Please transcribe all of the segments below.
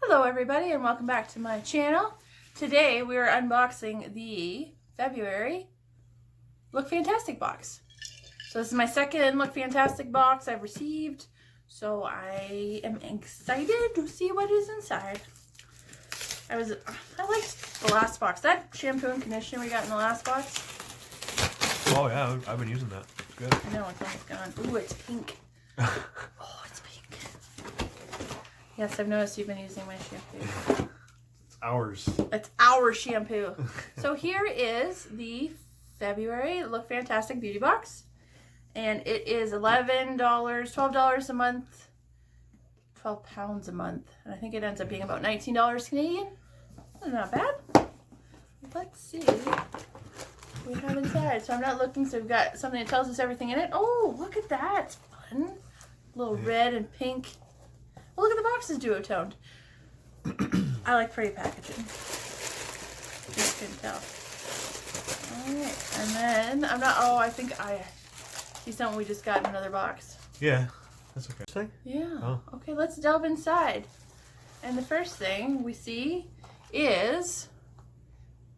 Hello everybody and welcome back to my channel. Today we are unboxing the February Lookfantastic box. So this is my second Lookfantastic box I've received. So I am excited to see what is inside. I liked the last box. That shampoo and conditioner we got in the last box. Oh yeah, I've been using that. It's good. I know, it's almost gone. Ooh, it's pink. Oh, it's pink. Yes, I've noticed you've been using my shampoo. It's ours. It's our shampoo. So here is the February Lookfantastic beauty box. And it is $11, $12 a month, 12 pounds a month. And I think it ends up being about $19 Canadian. That's not bad. Let's see what we have inside. So I'm not looking, so we've got something that tells us everything in it. Oh, look at that. It's fun. A little red and pink. Oh, look at the box is duotoned. I like pretty packaging. You can tell. Alright, and then I think I see something we just got in another box. Yeah, that's okay. Yeah. Oh. Okay, let's delve inside. And the first thing we see is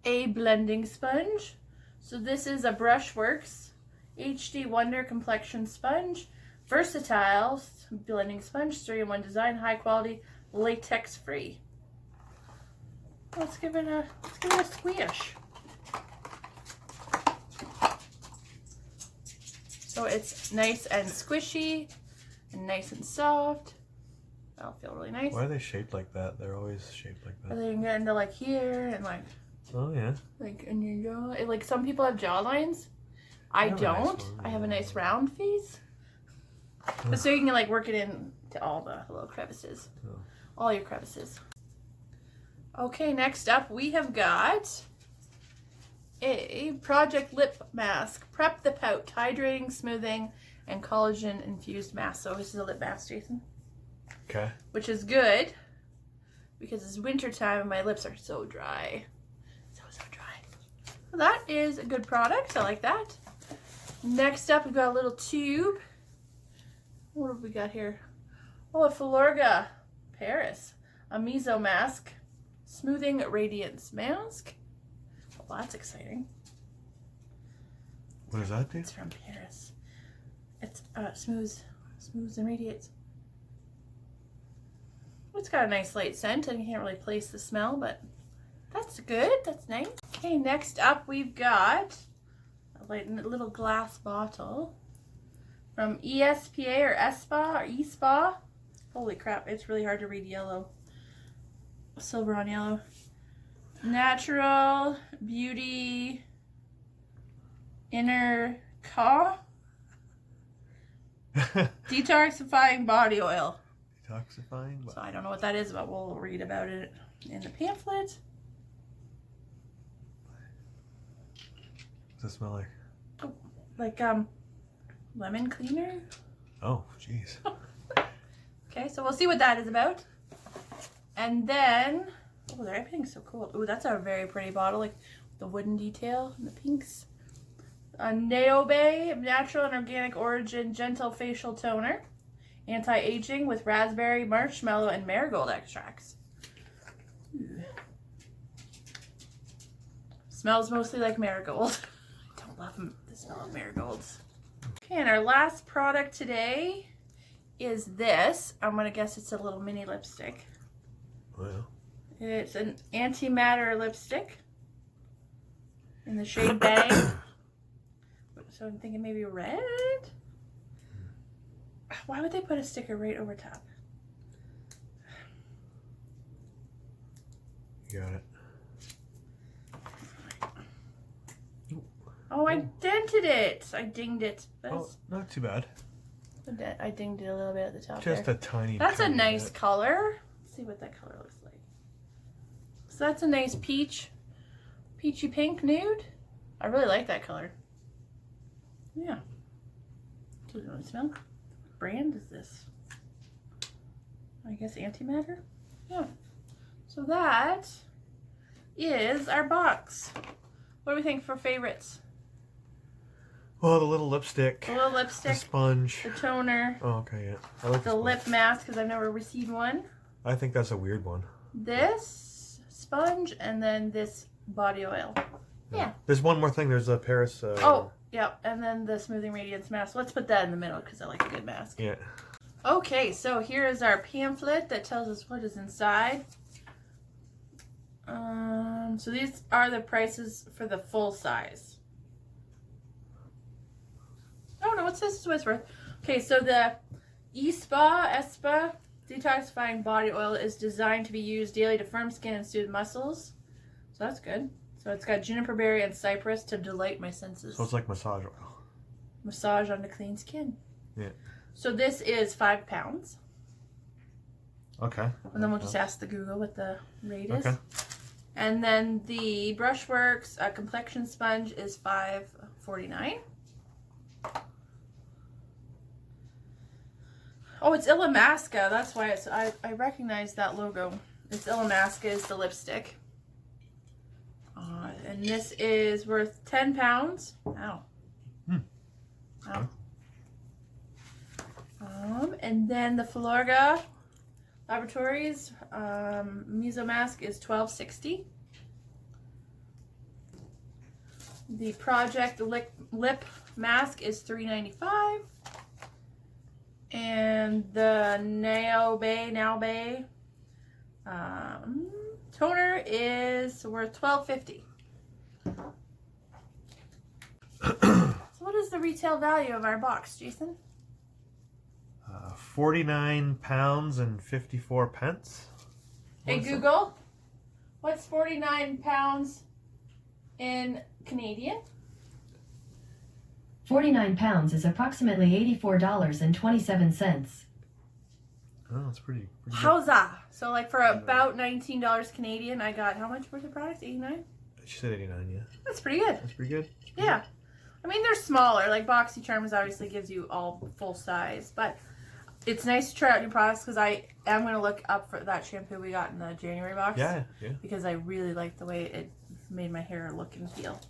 a blending sponge. So this is a Brushworks HD Wonder Complexion Sponge. Versatile blending sponge, 3-in-1 design, high quality, latex free. Let's give it a squish. So it's nice and squishy and nice and soft. That'll feel really nice. Why are they shaped like that? They're always shaped like that. Or they can get into like here and like. Oh yeah. Like in your jaw. Like some people have jawlines. I don't. Nice I have a nice round face. But so you can like work it in to all the little crevices. Oh. All your crevices. Okay, next up we have got a Project Lip Mask. Prep the Pout. Hydrating, smoothing, and collagen infused mask. So this is a lip mask, Jason. Okay. Which is good because it's winter time and my lips are so dry. So dry. Well, that is a good product. I like that. Next up we've got a little tube. What have we got here? Oh, a Filorga Paris. A Meso Mask. Smoothing Radiance Mask. Well, that's exciting. What does that do? It's from Paris. It's smooths and radiates. It's got a nice light scent. I can't really place the smell, but that's good. That's nice. Okay, next up we've got a little glass bottle from ESPA or ESPA or ESPA. Holy crap, it's really hard to read yellow. Silver on yellow. Natural Beauty Inner Ka Detoxifying Body Oil. Detoxifying? So I don't know what that is, but we'll read about it in the pamphlet. What's it smell like? Oh, like lemon cleaner. Oh, jeez. Okay, so we'll see what that is about. And then, oh, everything's so cool. Ooh, that's a very pretty bottle, like the wooden detail and the pinks. A Neobe Natural and Organic Origin Gentle Facial Toner. Anti-aging with raspberry, marshmallow, and marigold extracts. Ooh. Smells mostly like marigold. I don't love the smell of marigolds. Okay, and our last product today is this. I'm going to guess it's a little mini lipstick. Well. It's an Antimatter Lipstick in the shade Bang. So I'm thinking maybe red? Why would they put a sticker right over top? You got it. Oh, I dented it. I dinged it. Oh, not too bad. I dinged it a little bit at the top. Just there. a tiny. That's tiny a nice bit. color. Let's see what that color looks like. So that's a nice peachy pink nude. I really like that color. Yeah. Does it smell? What brand is this? I guess Antimatter? Yeah. So that is our box. What do we think for favorites? Oh, the little lipstick. The little lipstick. The sponge. The toner. Oh, okay, yeah. I like the lip mask because I've never received one. I think that's a weird one. This sponge and then this body oil. Yeah. There's one more thing. There's a Paris. Oh, yeah. And then the Smoothing Radiance Mask. Let's put that in the middle because I like a good mask. Yeah. Okay, so here is our pamphlet that tells us what is inside. So these are the prices for the full size. Oh no, what's this? Is what it's worth. Okay, so the Espa detoxifying body oil is designed to be used daily to firm skin and soothe muscles. So that's good. So it's got juniper berry and cypress to delight my senses. So it's like massage oil. Massage on the clean skin. Yeah. So this is 5 pounds. Okay. And then we'll just ask the Google what the rate is. Okay. And then the Brushworks complexion sponge is $5.49. Oh, it's Illamasqua. That's why it's. I recognize that logo. It's Illamasqua is the lipstick. And this is worth 10 pounds. Ow. Ow. And then the Filorga Laboratories Meso Mask is $12.60. The Project Lip Mask is $3.95. And the Now Bay toner is worth $12.50. So what is the retail value of our box, Jason? 49 pounds and 54 pence. Hey Google, what's 49 pounds in Canadian? 49 pounds is approximately $84.27. Oh, that's pretty good. How's that? So like for about $19 Canadian, I got how much worth of products? 89? She said 89, yeah. That's pretty good. That's pretty good. Yeah. I mean, they're smaller. Like BoxyCharms obviously gives you all full size, but it's nice to try out new products because I am going to look up for that shampoo we got in the January box. Yeah, yeah. Because I really like the way it made my hair look and feel.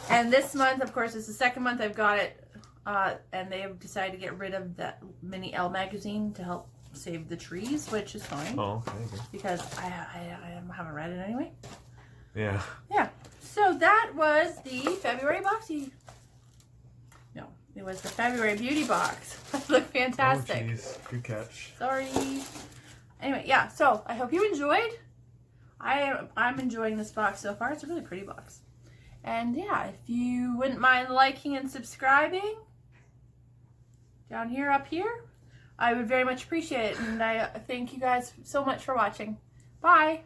And this month, of course, is the second month I've got it, and they have decided to get rid of that mini Elle magazine to help save the trees, which is fine. Oh, okay. Good. Because I haven't read it anyway. Yeah. Yeah. So that was the February boxy. No, it was the February beauty box. Look fantastic. Oh, jeez. Good catch. Sorry. Anyway, yeah. So I hope you enjoyed. I'm enjoying this box so far. It's a really pretty box. And yeah, if you wouldn't mind liking and subscribing down here, up here, I would very much appreciate it. And I thank you guys so much for watching. Bye.